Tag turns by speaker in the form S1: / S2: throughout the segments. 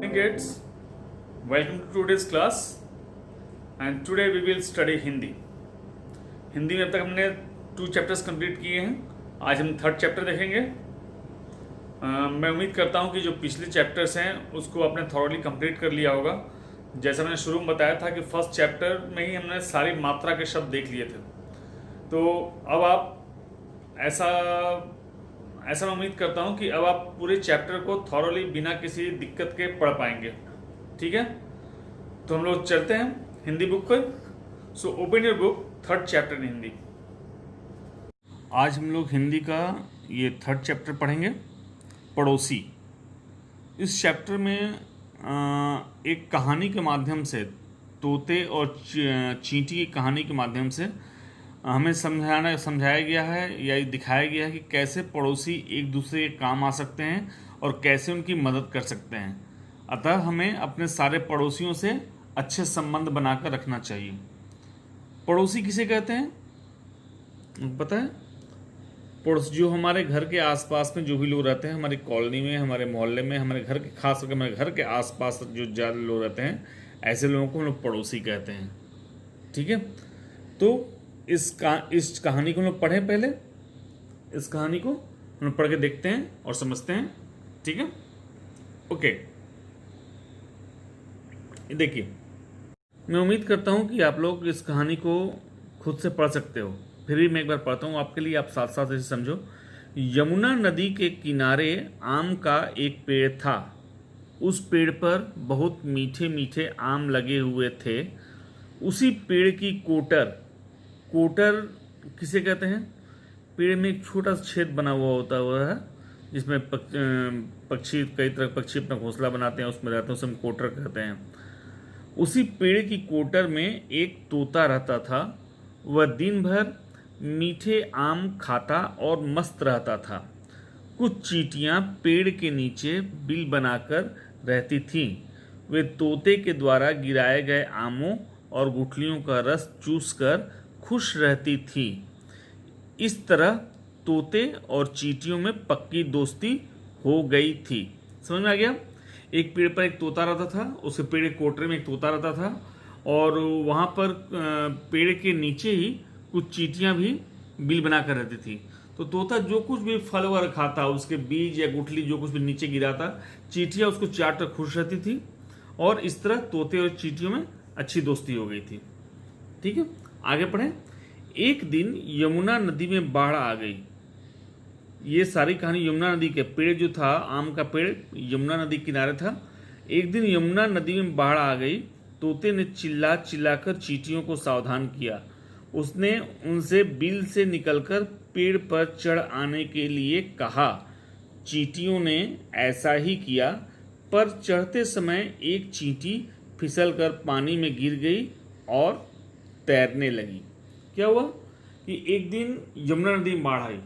S1: morning kids, welcome to today's class and today we will study Hindi. Hindi में अब तक हमने 2 चैप्टर्स कंप्लीट किए हैं। आज हम 3rd चैप्टर देखेंगे। मैं उम्मीद करता हूं कि जो पिछले चैप्टर्स हैं उसको आपने थॉरली कंप्लीट कर लिया होगा। जैसा मैंने शुरू में बताया था कि फर्स्ट चैप्टर में ही हमने सारी मात्रा के शब्द देख लिए थे, तो अब आप ऐसा मैं उम्मीद करता हूं कि अब आप पूरे चैप्टर को थॉरली बिना किसी दिक्कत के पढ़ पाएंगे। ठीक है, तो हम लोग चलते हैं हिंदी बुक पर। So open your book, 3rd chapter in Hindi. आज हम लोग हिंदी का ये 3rd चैप्टर पढ़ेंगे, पड़ोसी। इस चैप्टर में एक कहानी के माध्यम से, तोते और चींटी की कहानी के माध्यम से हमें समझाया गया है या दिखाया गया है कि कैसे पड़ोसी एक दूसरे के काम आ सकते हैं और कैसे उनकी मदद कर सकते हैं। अतः हमें अपने सारे पड़ोसियों से अच्छे संबंध बनाकर रखना चाहिए। पड़ोसी किसे कहते हैं पता है? पड़ोसी जो हमारे घर के आसपास में जो भी लोग रहते हैं, हमारी कॉलोनी में, हमारे मोहल्ले में, हमारे घर के, खास करके हमारे घर के आसपास जो ज़्यादा लोग रहते हैं, ऐसे लोगों को हम लोग पड़ोसी कहते हैं। ठीक है, तो इस कहानी को हम लोग पढ़ें। पहले इस कहानी को हम लोग पढ़ के देखते हैं और समझते हैं। ठीक है, ओके। देखिए, मैं उम्मीद करता हूं कि आप लोग इस कहानी को खुद से पढ़ सकते हो, फिर भी मैं एक बार पढ़ता हूं आपके लिए, आप साथ साथ इसे समझो। यमुना नदी के किनारे आम का एक पेड़ था। उस पेड़ पर बहुत मीठे मीठे आम लगे हुए थे। उसी पेड़ की कोटर किसे कहते हैं? पेड़ में एक छोटा सा छेद बना हुआ है जिसमें पक्षी, कई तरह के पक्षी अपना घोंसला बनाते हैं, उसमें रहते हैं, उसे हम कोटर कहते हैं। उसी पेड़ की कोटर में एक तोता रहता था। वह दिन भर मीठे आम खाता और मस्त रहता था। कुछ चींटियां पेड़ के नीचे बिल बनाकर रहती थीं। वे तोते के द्वारा गिराए गए आमों और गुठलियों का रस चूसकर खुश रहती थी। इस तरह तोते और चींटियों में पक्की दोस्ती हो गई थी। समझ में आ गया? एक पेड़ पर एक तोता रहता था, उसके पेड़ के कोटरे में एक तोता रहता था, और वहाँ पर पेड़ के नीचे ही कुछ चींटियाँ भी बिल बनाकर रहती थी। तो तोता जो कुछ भी फल वगैरह खाता, उसके बीज या गुठली जो कुछ भी नीचे गिराता, चींटियाँ उसको चाट कर खुश रहती थी, और इस तरह तोते और चींटियों में अच्छी दोस्ती हो गई थी। ठीक है, आगे पढ़ें। एक दिन यमुना नदी में बाढ़ आ गई। ये सारी कहानी यमुना नदी के, पेड़ जो था आम का पेड़ यमुना नदी किनारे था। एक दिन यमुना नदी में बाढ़ आ गई। तोते ने चिल्लाकर चींटियों को सावधान किया। उसने उनसे बिल से निकलकर पेड़ पर चढ़ आने के लिए कहा। चींटियों ने ऐसा ही किया, पर चढ़ते समय एक चींटी फिसलकर पानी में गिर गई और तैरने लगी। क्या हुआ कि एक दिन यमुना नदी में बाढ़ आई,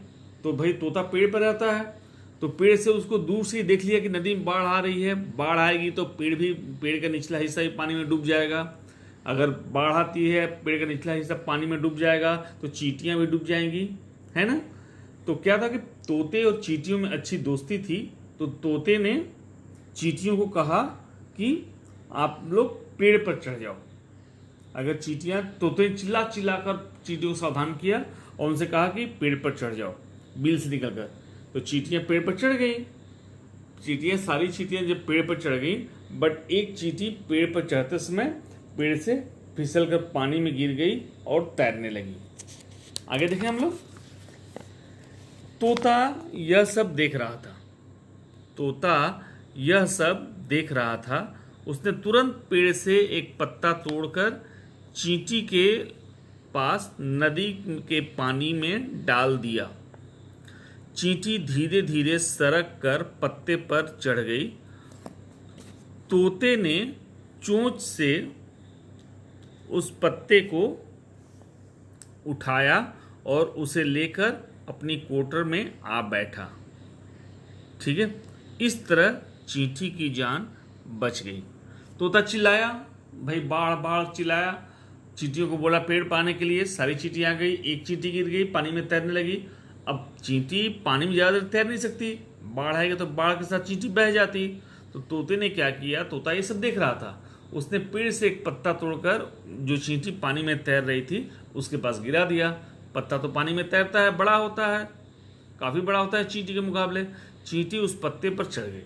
S1: तो भाई तोता पेड़ पर रहता है, तो पेड़ से उसको दूर से ही देख लिया कि नदी में बाढ़ आ रही है। बाढ़ आएगी तो पेड़ का निचला हिस्सा ही पानी में डूब जाएगा। अगर बाढ़ आती है, पेड़ का निचला हिस्सा पानी में डूब जाएगा, तो चींटियां भी डूब जाएंगी, है ना? तो क्या था कि तोते और चींटियों में अच्छी दोस्ती थी। तो तोते ने चींटियों को कहा कि आप लोग पेड़ पर चढ़ जाओ। अगर चींटियां, तोते चिल्ला कर चींटियों को सावधान किया और उनसे कहा कि पेड़ पर चढ़ जाओ बिल से निकलकर। तो चींटियां पेड़ पर चढ़ गई। सारी चींटियां जब पेड़ पर चढ़ गई, बट एक चींटी पेड़ पर चढ़ते समय पेड़ से फिसलकर पानी में गिर गई और तैरने लगी। आगे देखें हम लोग। तोता यह सब देख रहा था। उसने तुरंत पेड़ से एक पत्ता तोड़कर चींटी के पास नदी के पानी में डाल दिया। चींटी धीरे धीरे सरक कर पत्ते पर चढ़ गई। तोते ने चोंच से उस पत्ते को उठाया और उसे लेकर अपनी कोटर में आ बैठा। ठीक है, इस तरह चींटी की जान बच गई। तोता चिल्लाया, भाई बाढ़ बाढ़ चिल्लाया। चींटियों को बोला पेड़ पाने के लिए। सारी चींटियां आ गई, एक चींटी गिर गई, पानी में तैरने लगी। अब चींटी पानी में ज़्यादा देर तैर नहीं सकती, बाढ़ आएगी तो बाढ़ के साथ चींटी बह जाती। तो तोते ने क्या किया, तोता ये सब देख रहा था, उसने पेड़ से एक पत्ता तोड़कर जो चींटी पानी में तैर रही थी उसके पास गिरा दिया। पत्ता तो पानी में तैरता है, बड़ा होता है, काफ़ी बड़ा होता है चींटी के मुकाबले। चींटी उस पत्ते पर चढ़ गई।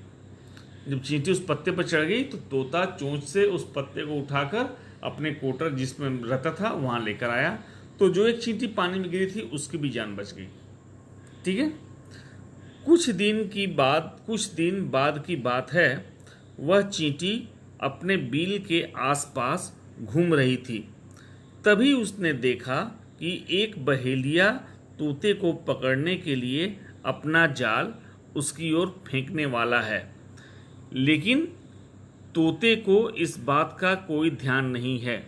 S1: जब चींटी उस पत्ते पर चढ़ गई तो तोता चोंच से उस पत्ते को उठाकर अपने कोटर जिसमें रहता था वहाँ लेकर आया। तो जो एक चींटी पानी में गिरी थी उसकी भी जान बच गई। ठीक है। कुछ दिन बाद की बात है, वह चींटी अपने बिल के आसपास घूम रही थी। तभी उसने देखा कि एक बहेलिया तोते को पकड़ने के लिए अपना जाल उसकी ओर फेंकने वाला है, लेकिन तोते को इस बात का कोई ध्यान नहीं है।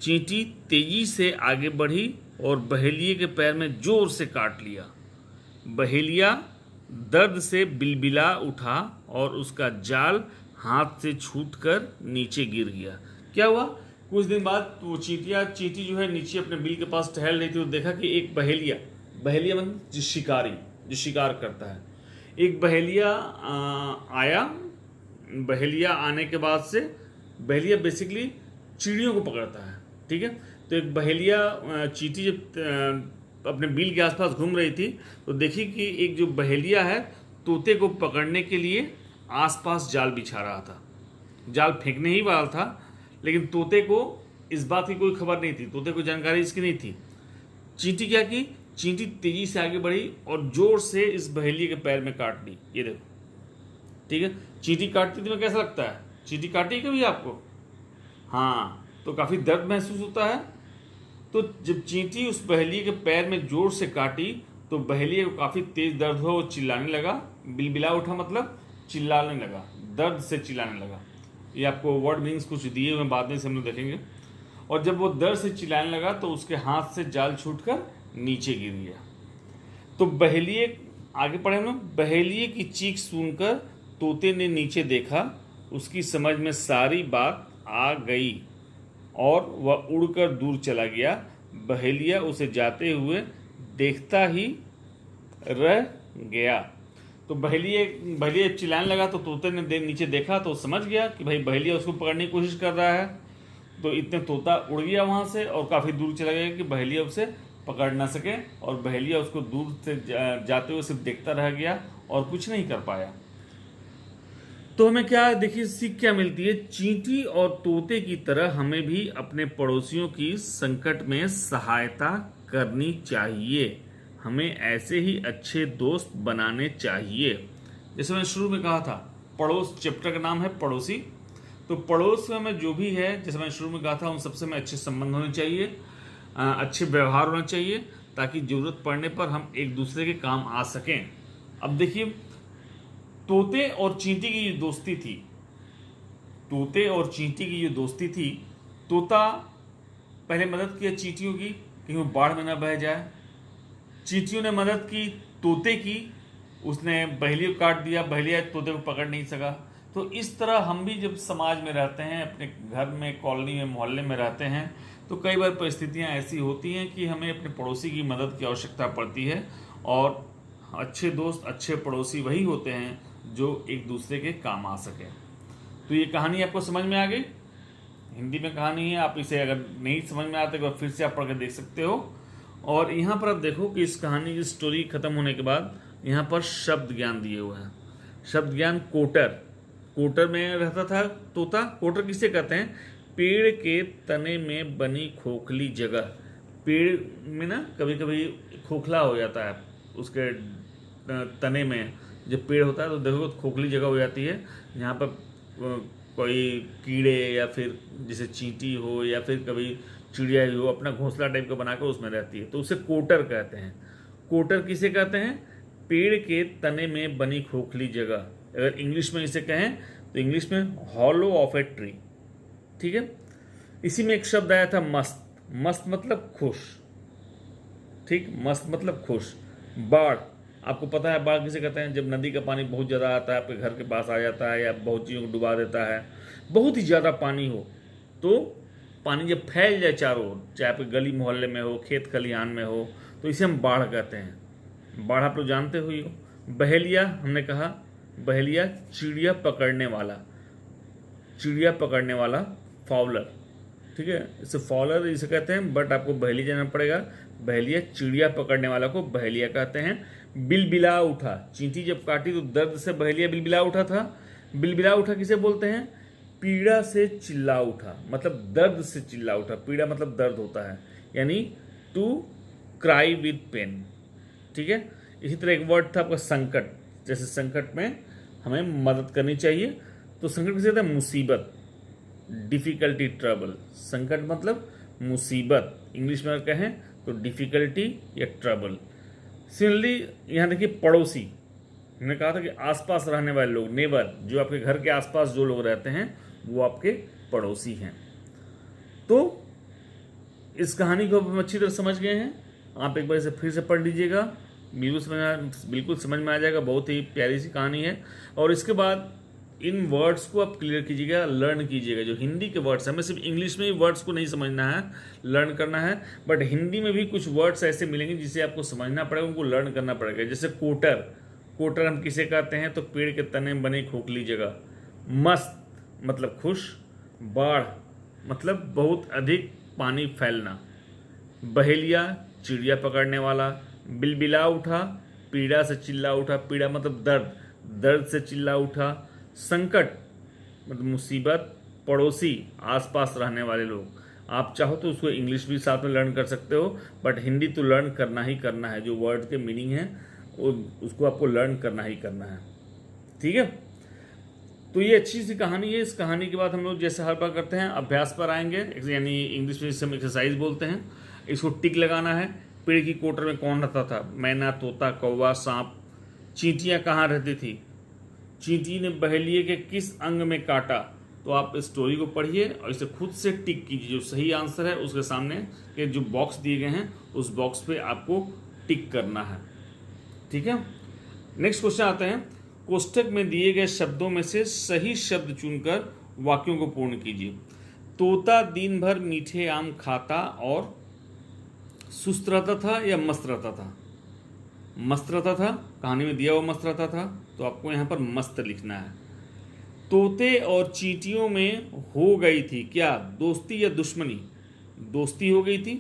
S1: चींटी तेजी से आगे बढ़ी और बहेलिये के पैर में जोर से काट लिया। बहेलिया दर्द से बिलबिला उठा और उसका जाल हाथ से छूटकर नीचे गिर गया। क्या हुआ, कुछ दिन बाद वो चींटी जो है नीचे अपने बिल के पास टहल रही थी, तो देखा कि एक बहेलिया मतलब जो शिकार करता है, एक बहेलिया आया। बहेलिया आने के बाद से, बहेलिया बेसिकली चिड़ियों को पकड़ता है। ठीक है। तो एक बहेलिया चींटी जब अपने बिल के आसपास घूम रही थी तो देखी कि एक जो बहेलिया है तोते को पकड़ने के लिए आसपास जाल बिछा रहा था। जाल फेंकने ही वाला था, लेकिन तोते को इस बात की कोई खबर नहीं थी, तोते को जानकारी इसकी नहीं थी। चींटी क्या की, चींटी तेजी से आगे बढ़ी और जोर से इस बहेलिये के पैर में काट दी। ये देखो, ठीक है। चींटी काटती थी, कैसा लगता है, चींटी काटी कभी आपको? हाँ, तो काफी दर्द महसूस होता है। तो जब चींटी उस बहेलिये के पैर में जोर से काटी तो बहेलिये को काफी तेज दर्द हुआ, वो चिल्लाने लगा, बिलबिला उठा, मतलब चिल्लाने लगा, दर्द से चिल्लाने लगा। ये आपको वर्ड मीनिंग्स कुछ दिए हुए बाद में से हम लोग देखेंगे। और जब वो दर्द से चिल्लाने लगा तो उसके हाथ से जाल छूटकर नीचे गिर गया। तो बहेलिये, आगे पढ़े हम लोग, बहेलिये की चीख सुनकर तोते ने नीचे देखा, उसकी समझ में सारी बात आ गई और वह उड़कर दूर चला गया। बहेलिया उसे जाते हुए देखता ही रह गया। तो बहेलिया चिल्लाने लगा तो तोते ने नीचे देखा तो समझ गया कि भाई बहेलिया उसको पकड़ने की कोशिश कर रहा है। तो इतने तोता उड़ गया वहाँ से और काफ़ी दूर चला गया कि बहेलिया उसे पकड़ ना सके, और बहेलिया उसको दूर से जाते हुए सिर्फ देखता रह गया और कुछ नहीं कर पाया। तो हमें क्या, देखिए सीख क्या मिलती है, चींटी और तोते की तरह हमें भी अपने पड़ोसियों की संकट में सहायता करनी चाहिए। हमें ऐसे ही अच्छे दोस्त बनाने चाहिए। जैसे मैंने शुरू में कहा था, पड़ोस चैप्टर का नाम है पड़ोसी। तो पड़ोस में जो भी है, जैसे मैंने शुरू में कहा था, उन सबसे में अच्छे संबंध होने चाहिए, अच्छे व्यवहार होना चाहिए, ताकि जरूरत पड़ने पर हम एक दूसरे के काम आ सकें। अब देखिए, तोते और चींटी की जो दोस्ती थी, तोता पहले मदद किया चींटियों की, कहीं वो बाढ़ में ना बह जाए। चींटियों ने मदद की तोते की, उसने बहेलिया काट दिया, बहेलिया तोते को पकड़ नहीं सका। तो इस तरह हम भी जब समाज में रहते हैं, अपने घर में, कॉलोनी में, मोहल्ले में रहते हैं, तो कई बार परिस्थितियां ऐसी होती हैं कि हमें अपने पड़ोसी की मदद की आवश्यकता पड़ती है। और अच्छे दोस्त, अच्छे पड़ोसी वही होते हैं जो एक दूसरे के काम आ सके। तो ये कहानी आपको समझ में आ गई? हिंदी में कहानी है, आप इसे अगर नहीं समझ में आते तो फिर से आप पढ़ के देख सकते हो। और यहाँ पर आप देखो कि इस कहानी की स्टोरी खत्म होने के बाद यहाँ पर शब्द ज्ञान दिए हुए हैं। शब्द ज्ञान, कोटर में रहता था तोता। कोटर किसे कहते हैं? पेड़ के तने में बनी खोखली जगह। पेड़ में ना कभी कभी खोखला हो जाता है, उसके तने में जब पेड़ होता है तो देखो खोखली जगह हो जाती है, जहाँ पर कोई कीड़े या फिर जैसे चींटी हो या फिर कभी चिड़िया ही हो, अपना घोंसला टाइप का बनाकर उसमें रहती है, तो उसे कोटर कहते हैं। कोटर किसे कहते हैं? पेड़ के तने में बनी खोखली जगह। अगर इंग्लिश में इसे कहें तो इंग्लिश में हॉलो ऑफ ए ट्री। ठीक है। इसी में एक शब्द आया था मस्त मतलब खुश। ठीक, मस्त मतलब खुश। बाढ़, आपको पता है बाढ़ किसे कहते हैं? जब नदी का पानी बहुत ज़्यादा आता है, आपके घर के पास आ जाता है या बहुत चीज़ों को डुबा देता है, बहुत ही ज़्यादा पानी हो, तो पानी जब फैल जाए चारों ओर, चाहे आपके गली मोहल्ले में हो, खेत खलिहान में हो, तो इसे हम बाढ़ कहते हैं। बाढ़ आप लोग जानते हुए हो। बहेलिया हमने कहा बहेलिया चिड़िया पकड़ने वाला, चिड़िया पकड़ने वाला फाउलर, ठीक है, इसे फाउलर इसे कहते हैं, बट आपको बहेलिया जानना पड़ेगा। बहेलिया चिड़िया पकड़ने वाला को बहेलिया कहते हैं। बिलबिला उठा, चींटी जब काटी तो दर्द से बहेलिया बिलबिला उठा था। बिलबिला उठा किसे बोलते हैं? पीड़ा से चिल्ला उठा, मतलब दर्द से चिल्ला उठा। पीड़ा मतलब दर्द होता है, यानी टू क्राई विद पेन, ठीक है। इसी तरह एक वर्ड था आपका संकट, जैसे संकट में हमें मदद करनी चाहिए, तो संकट किसे कहते हैं? मुसीबत, डिफिकल्टी, ट्रबल। संकट मतलब मुसीबत, इंग्लिश में अगर कहें तो डिफिकल्टी या ट्रबल। सिमिलरली यहाँ देखिए पड़ोसी, मैंने कहा था कि आसपास रहने वाले लोग, नेबर, जो आपके घर के आसपास जो लोग रहते हैं वो आपके पड़ोसी हैं। तो इस कहानी को हम अच्छी तरह समझ गए हैं। आप एक बार इसे फिर से पढ़ लीजिएगा, बिल्कुल समझ में आ जाएगा। बहुत ही प्यारी सी कहानी है। और इसके बाद इन वर्ड्स को आप क्लियर कीजिएगा, लर्न कीजिएगा। जो हिंदी के वर्ड्स हैं, हमें सिर्फ इंग्लिश में ही वर्ड्स को नहीं समझना है, लर्न करना है, बट हिंदी में भी कुछ वर्ड्स ऐसे मिलेंगे जिसे आपको समझना पड़ेगा, उनको लर्न करना पड़ेगा। जैसे कोटर, कोटर हम किसे कहते हैं? तो पेड़ के तने में बनी खोखली जगह। मस्त मतलब खुश। बाढ़ मतलब बहुत अधिक पानी फैलना। बहेलिया चिड़िया पकड़ने वाला। बिलबिला उठा, पीड़ा से चिल्ला उठा। पीड़ा मतलब दर्द, दर्द से चिल्ला उठा। संकट मतलब मुसीबत। पड़ोसी आसपास रहने वाले लोग। आप चाहो तो उसको इंग्लिश भी साथ में लर्न कर सकते हो, बट हिंदी तो लर्न करना ही करना है। जो वर्ड के मीनिंग है उसको आपको लर्न करना ही करना है, ठीक है। तो ये अच्छी सी कहानी है। इस कहानी के बाद हम लोग जैसे हर बार करते हैं अभ्यास पर आएंगे, यानी इंग्लिश में जिसे हम एक्सरसाइज बोलते हैं। इसको टिक लगाना है। पेड़ की कोटर में कौन रहता था? मैना, तोता, कौवा, सांप। चींटियाँ कहाँ रहती थी? चींटी ने बहेलिए के किस अंग में काटा? तो आप इस स्टोरी को पढ़िए और इसे खुद से टिक कीजिए। जो सही आंसर है उसके सामने के जो बॉक्स दिए गए हैं उस बॉक्स पे आपको टिक करना है, ठीक है। नेक्स्ट क्वेश्चन आते हैं। कोष्ठक में दिए गए शब्दों में से सही शब्द चुनकर वाक्यों को पूर्ण कीजिए। तोता दिन भर मीठे आम खाता और सुस्त रहता था या मस्त रहता था? मस्त रहता था, कहानी में दिया हुआ मस्त रहता था, तो आपको यहाँ पर मस्त लिखना है। तोते और चींटियों में हो गई थी क्या दोस्ती या दुश्मनी? दोस्ती हो गई थी,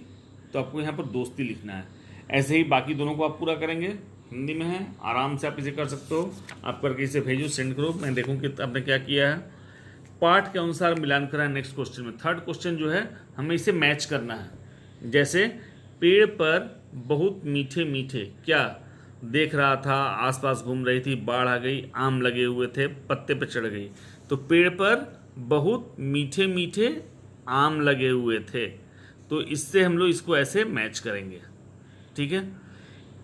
S1: तो आपको यहाँ पर दोस्ती लिखना है। ऐसे ही बाकी दोनों को आप पूरा करेंगे, हिंदी में है, आराम से आप इसे कर सकते हो। आप करके इसे भेजो, सेंड करो, मैं देखूँ कि आपने क्या किया है। पाठ के अनुसार मिलान करा है नेक्स्ट क्वेश्चन में। थर्ड क्वेश्चन जो है हमें इसे मैच करना है। जैसे पेड़ पर बहुत मीठे मीठे क्या देख रहा था, आसपास घूम रही थी, बाढ़ आ गई, आम लगे हुए थे, पत्ते पर चढ़ गई। तो पेड़ पर बहुत मीठे मीठे आम लगे हुए थे, तो इससे हम लोग इसको ऐसे मैच करेंगे, ठीक है।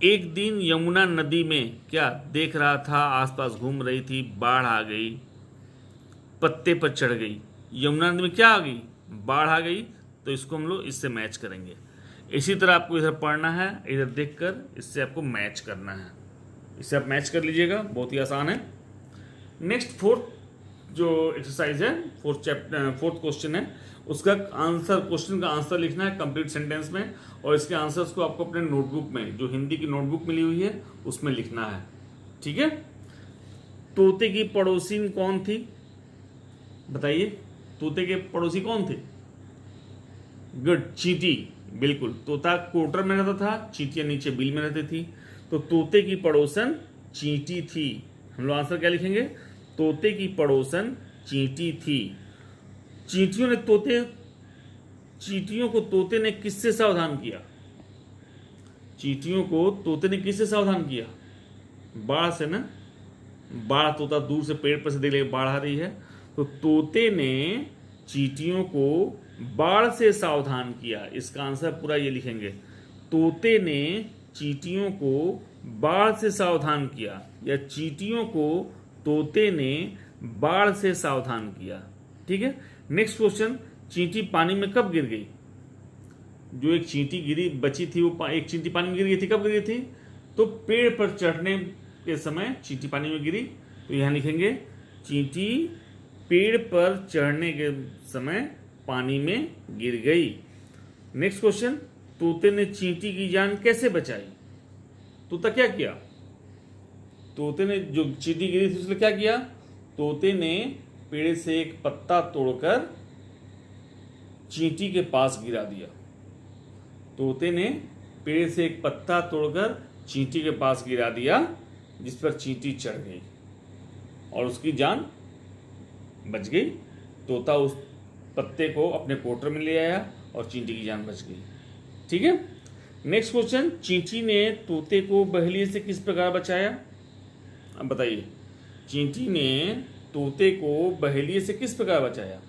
S1: एक दिन यमुना नदी में क्या देख रहा था, आसपास घूम रही थी, बाढ़ आ गई, पत्ते पर चढ़ गई। यमुना नदी में क्या आ गई? बाढ़ आ गई, तो इसको हम लोग इससे मैच करेंगे। इसी तरह आपको इधर पढ़ना है, इधर देखकर इससे आपको मैच करना है। इससे आप मैच कर लीजिएगा, बहुत ही आसान है। नेक्स्ट फोर्थ जो एक्सरसाइज है, फोर्थ क्वेश्चन है, उसका आंसर, क्वेश्चन का आंसर लिखना है कंप्लीट सेंटेंस में, और इसके आंसर्स को आपको अपने नोटबुक में, जो हिंदी की नोटबुक मिली हुई है, उसमें लिखना है, ठीक है। तोते की पड़ोसी कौन थी? बताइए, तोते के पड़ोसी कौन थे? गुड, चींटी। बिल्कुल, तोता कोटर में रहता था, चींटियां नीचे बिल में रहती थी, तो तोते की पड़ोसन चींटी थी। हम लोग आंसर क्या लिखेंगे? तोते की पड़ोसन चींटी थी। चींटियों को तोते ने किससे सावधान किया? चींटियों को तोते ने किससे सावधान किया? बाढ़ से ना। बाढ़, तोता दूर से पेड़ पर से देख ले बाढ़ आ रही है, तो तोते ने चींटियों को बाढ़ से सावधान किया। इसका आंसर पूरा ये लिखेंगे, तोते ने चींटियों को बाढ़ से सावधान किया, या चींटियों को तोते ने बाढ़ से सावधान किया, ठीक है। नेक्स्ट क्वेश्चन, चींटी पानी में कब गिर गई? जो एक चींटी गिरी बची थी, वो एक चींटी पानी में गिर गई थी, कब गिर गई थी? तो पेड़ पर चढ़ने के समय चींटी पानी में गिरी, तो यहां लिखेंगे चींटी पेड़ पर चढ़ने के समय पानी में गिर गई। नेक्स्ट क्वेश्चन, तोते ने चींटी की जान कैसे बचाई? तोता क्या किया? तोते ने जो चींटी गिरी थी उसने क्या किया, तोते ने पेड़ से एक पत्ता तोड़कर चींटी के पास गिरा दिया। तोते ने पेड़ से एक पत्ता तोड़कर चींटी के पास गिरा दिया, जिस पर चींटी चढ़ गई और उसकी जान बच गई। तोता उस पत्ते को अपने कोटर में ले आया और चींटी की जान बच गई। ठीक है। नेक्स्ट क्वेश्चन, चींटी ने तोते को बहेलिए से किस प्रकार बचाया? अब बताइए, चींटी ने तोते को बहेलिए से किस प्रकार बचाया?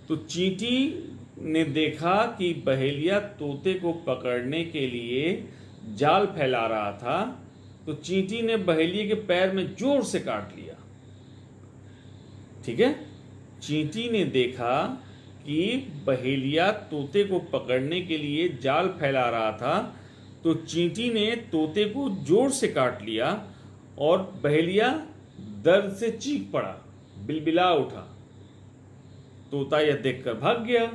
S1: तो चींटी ने देखा कि बहेलिया तोते को पकड़ने के लिए जाल फैला रहा था, तो चींटी ने बहेलिए के पैर में जोर से काट लिया। ठीक है। चींटी ने देखा कि बहेलिया तोते को पकड़ने के लिए जाल फैला रहा था, तो चींटी ने तोते को जोर से काट लिया और बहेलिया दर्द से चीख पड़ा, बिलबिला उठा। तोता यह देखकर भाग गया।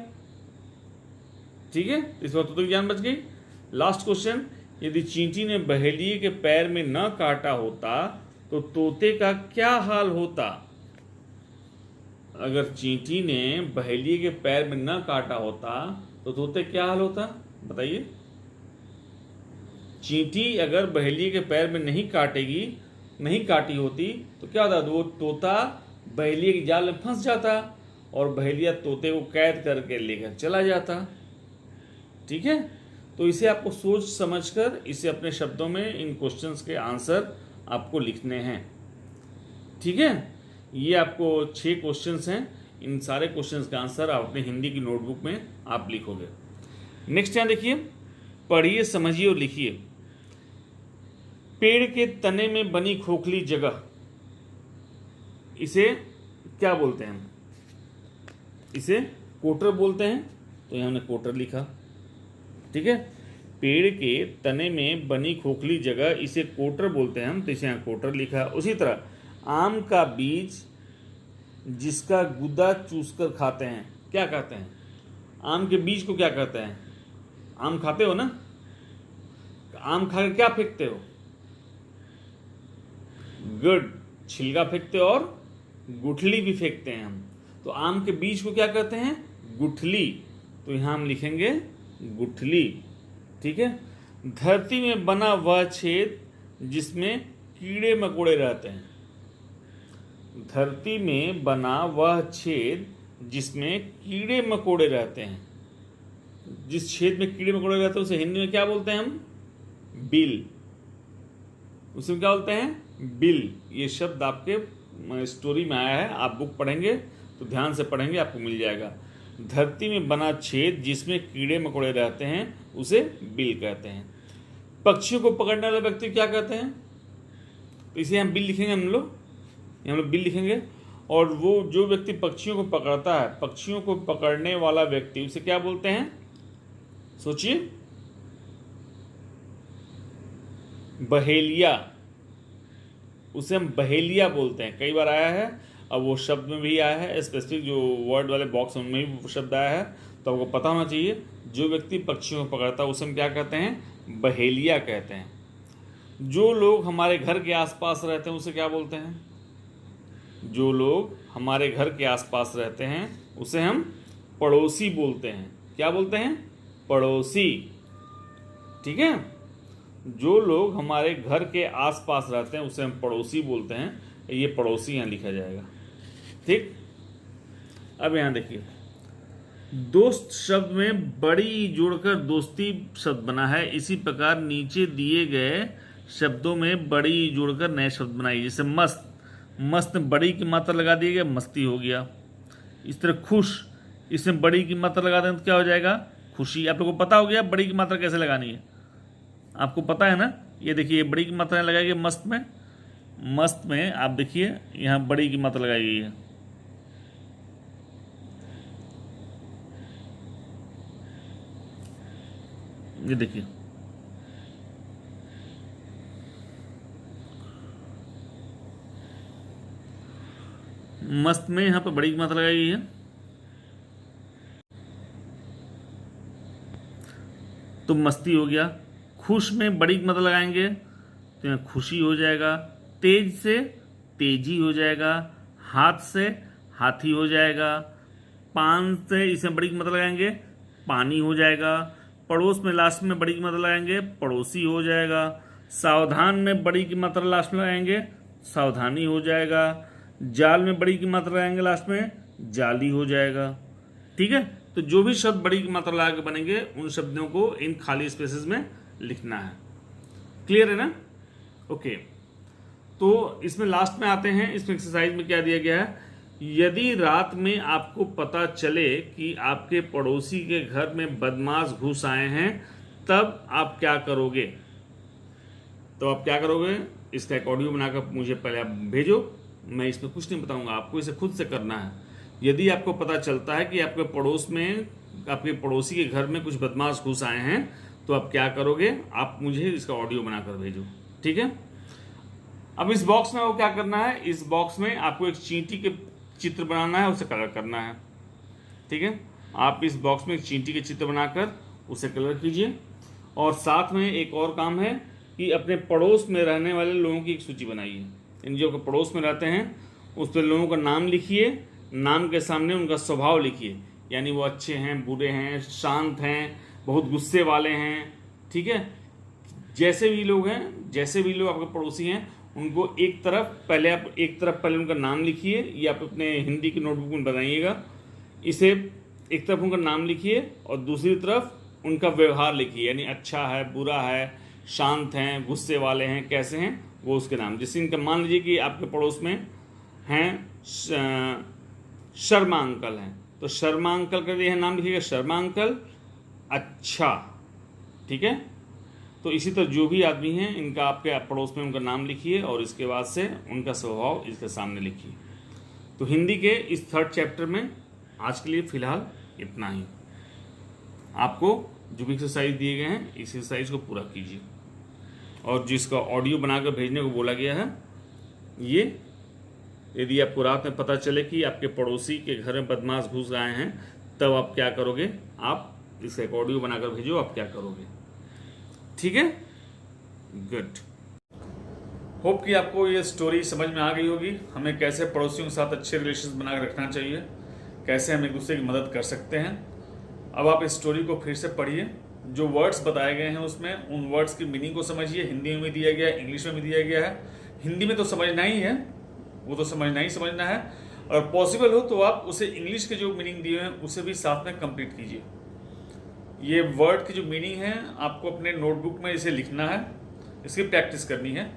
S1: ठीक है, इस बार तोते की जान बच गई। लास्ट क्वेश्चन, यदि चींटी ने बहेलिए के पैर में न काटा होता तो तोते का क्या हाल होता? अगर चींटी ने बहेलिए के पैर में न काटा होता तो तोते क्या हाल होता, बताइए। चींटी अगर बहेलिए के पैर में नहीं काटी होती तो क्या होता? वो तोता बहेलिए की जाल में फंस जाता और बहेलिया तोते को कैद करके लेकर चला जाता। ठीक है। तो इसे आपको सोच समझकर इसे अपने शब्दों में इन क्वेश्चंस के आंसर आपको लिखने हैं। ठीक है। ये आपको 6 क्वेश्चंस हैं। इन सारे क्वेश्चंस का आंसर आप अपने हिंदी की नोटबुक में आप लिखोगे। नेक्स्ट यहाँ देखिए, पढ़िए, समझिए और लिखिए। पेड़ के तने में बनी खोखली जगह, इसे क्या बोलते हैं? इसे कोटर बोलते हैं। तो यहाँ हमने कोटर लिखा। ठीक है। पेड़ के तने में बनी खोखली जगह, इसे कोटर बोलते हैं हम, तो इसे यहाँ कोटर लिखा। उसी तरह आम का बीज जिसका गुदा चूसकर खाते हैं, क्या कहते हैं? आम के बीज को क्या कहते हैं? आम खाते हो ना, आम खाकर क्या फेंकते हो? गुड, छिलका फेंकते हो और गुठली भी फेंकते हैं हम। तो आम के बीज को क्या कहते हैं? गुठली। तो यहां हम लिखेंगे गुठली। ठीक है। धरती में बना वह छेद जिसमें कीड़े मकोड़े रहते हैं। धरती में बना वह छेद जिसमें कीड़े मकोड़े रहते हैं। जिस छेद में कीड़े मकोड़े रहते हैं उसे हिंदी में क्या बोलते हैं हम? बिल। उसे क्या बोलते हैं? बिल। ये शब्द आपके स्टोरी में आया है, आप बुक पढ़ेंगे तो ध्यान से पढ़ेंगे, आपको मिल जाएगा। धरती में बना छेद जिसमें कीड़े मकोड़े रहते हैं उसे बिल कहते हैं। पक्षियों को पकड़ने वाले व्यक्ति क्या कहते हैं? तो इसे हम बिल लिखेंगे, हम लोग बिल लिखेंगे। और वो जो व्यक्ति पक्षियों को पकड़ता है, पक्षियों को पकड़ने वाला व्यक्ति, उसे क्या बोलते हैं? सोचिए, बहेलिया। उसे हम बहेलिया बोलते हैं। कई बार आया है, अब वो शब्द में भी आया है, स्पेसिफिक जो वर्ड वाले बॉक्स में भी वो शब्द आया है, तो आपको पता होना चाहिए। जो व्यक्ति पक्षियों को पकड़ता है उसे हम क्या कहते हैं? बहेलिया कहते हैं। जो लोग हमारे घर के आसपास रहते हैं उसे क्या बोलते हैं? जो लोग हमारे घर के आसपास रहते हैं उसे हम पड़ोसी बोलते हैं। क्या बोलते हैं? पड़ोसी। ठीक है। जो लोग हमारे घर के आसपास रहते हैं उसे हम पड़ोसी बोलते हैं। ये पड़ोसी यहाँ लिखा जाएगा। ठीक। अब यहाँ देखिए, दोस्त शब्द में बड़ी जोड़कर दोस्ती शब्द बना है। इसी प्रकार नीचे दिए गए शब्दों में बड़ी जोड़कर नए शब्द बनाइए। जैसे मस्त, मस्त में बड़ी की मात्रा लगा दी गई, मस्ती हो गया। इस तरह खुश, इसमें बड़ी की मात्रा लगा दें तो क्या हो जाएगा? खुशी। आप लोगों को पता हो गया बड़ी की मात्रा कैसे लगानी है, आपको पता है ना। ये देखिए, बड़ी की मात्रा लगाई गई मस्त में। मस्त में आप देखिए यहाँ बड़ी की मात्रा लगाई गई है। ये देखिए, मस्त में यहाँ पर बड़ी की मात्रा लगाई गई है। तो मस्ती हो गया। खुश में बड़ी की मात्रा लगाएंगे तो यहाँ खुशी हो जाएगा। तेज से तेजी हो जाएगा, हाथ से हाथी हो जाएगा, पान से इसमें बड़ी की मतलब लगाएंगे पानी हो जाएगा, पड़ोस में लास्ट में बड़ी की मतलब लगाएंगे पड़ोसी हो जाएगा, सावधान में बड़ी की मात्रा लास्ट में लगाएंगे सावधानी हो जाएगा, जाल में बड़ी की मात्रा लगाएंगे लास्ट में जाली हो जाएगा। ठीक है, तो जो भी शब्द बड़ी की मात्रा लगा के बनेंगे उन शब्दों को इन खाली स्पेसेस में लिखना है। क्लियर है ना? ओके, तो इसमें लास्ट में आते हैं। इसमें एक्सरसाइज में क्या दिया गया है, यदि रात में आपको पता चले कि आपके पड़ोसी के घर में बदमाश घुस आए हैं तब आप क्या करोगे? तो आप क्या करोगे, इसका एक ऑडियो बनाकर मुझे पहले आप भेजो। मैं इसमें कुछ नहीं बताऊंगा, आपको इसे खुद से करना है। यदि आपको पता चलता है कि आपके पड़ोस में आपके पड़ोसी के घर में कुछ बदमाश घुस आए हैं तो आप क्या करोगे, आप मुझे इसका ऑडियो बनाकर भेजो। ठीक है, अब इस बॉक्स में वो क्या करना है, इस बॉक्स में आपको एक चींटी के चित्र बनाना है, उसे कलर करना है। ठीक है, आप इस बॉक्स में एक चींटी के चित्र बनाकर उसे कलर कीजिए। और साथ में एक और काम है कि अपने पड़ोस में रहने वाले लोगों की एक सूची बनाइए। इन जो पड़ोस में रहते हैं उस पर लोगों का नाम लिखिए, नाम के सामने उनका स्वभाव लिखिए, यानी वो अच्छे हैं, बुरे हैं, शांत हैं, बहुत गुस्से वाले हैं। ठीक है, जैसे भी लोग हैं, जैसे भी लोग आपके पड़ोसी हैं उनको एक तरफ पहले उनका नाम लिखिए। ये आप अपने हिंदी की नोटबुक में बनाइएगा। इसे एक तरफ उनका नाम लिखिए और दूसरी तरफ उनका व्यवहार लिखिए, यानी अच्छा है, बुरा है, शांत हैं, गुस्से वाले हैं, कैसे हैं, वो उसके नाम। जैसे इनका मान लीजिए कि आपके पड़ोस में हैं शर्मा अंकल हैं, तो शर्मा अंकल का यह नाम लिखिएगा शर्मा अंकल। अच्छा, ठीक है, तो इसी तरह जो भी आदमी हैं इनका आपके पड़ोस में उनका नाम लिखिए और इसके बाद से उनका स्वभाव इसके सामने लिखिए। तो हिंदी के इस 3rd चैप्टर में आज के लिए फ़िलहाल इतना ही। आपको जो भी एक्सरसाइज दिए गए हैं इस एक्सरसाइज को पूरा कीजिए। और जिसका ऑडियो बनाकर भेजने को बोला गया है, ये यदि आपको रात में पता चले कि आपके पड़ोसी के घर में बदमाश घुस आए हैं तब आप क्या करोगे, आप इसका एक ऑडियो बनाकर भेजो, आप क्या करोगे। ठीक है, गुड। होप कि आपको ये स्टोरी समझ में आ गई होगी। हमें कैसे पड़ोसियों के साथ अच्छे रिलेशन बनाकर रखना चाहिए, कैसे हम एक दूसरे की मदद कर सकते हैं। अब आप इस स्टोरी को फिर से पढ़िए, जो वर्ड्स बताए गए हैं उसमें उन वर्ड्स की मीनिंग को समझिए। हिंदी में भी दिया गया है, इंग्लिश में भी दिया गया है। हिंदी में तो समझना ही है, वो तो समझना है, और पॉसिबल हो तो आप उसे इंग्लिश के जो मीनिंग दिए हैं उसे भी साथ में कंप्लीट कीजिए। ये वर्ड की जो मीनिंग है आपको अपने नोटबुक में इसे लिखना है, इसकी प्रैक्टिस करनी है।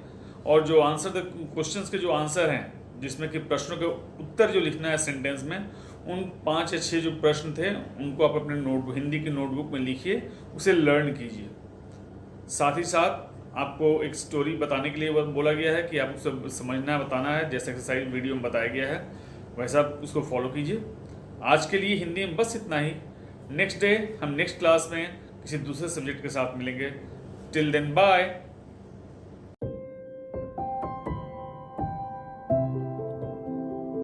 S1: और जो आंसर क्वेश्चंस के जो आंसर हैं, जिसमें कि प्रश्नों के उत्तर जो लिखना है सेंटेंस में, उन 5 या 6 जो प्रश्न थे उनको आप अपने नोटबुक हिंदी की नोटबुक में लिखिए, उसे लर्न कीजिए। साथ ही साथ आपको एक स्टोरी बताने के लिए बोला गया है कि आप उसे समझना बताना है, जैसे एक्सरसाइज वीडियो में बताया गया है वैसा उसको फॉलो कीजिए। आज के लिए हिंदी में बस इतना ही। नेक्स्ट डे हम नेक्स्ट क्लास में किसी दूसरे सब्जेक्ट के साथ मिलेंगे। Till then bye.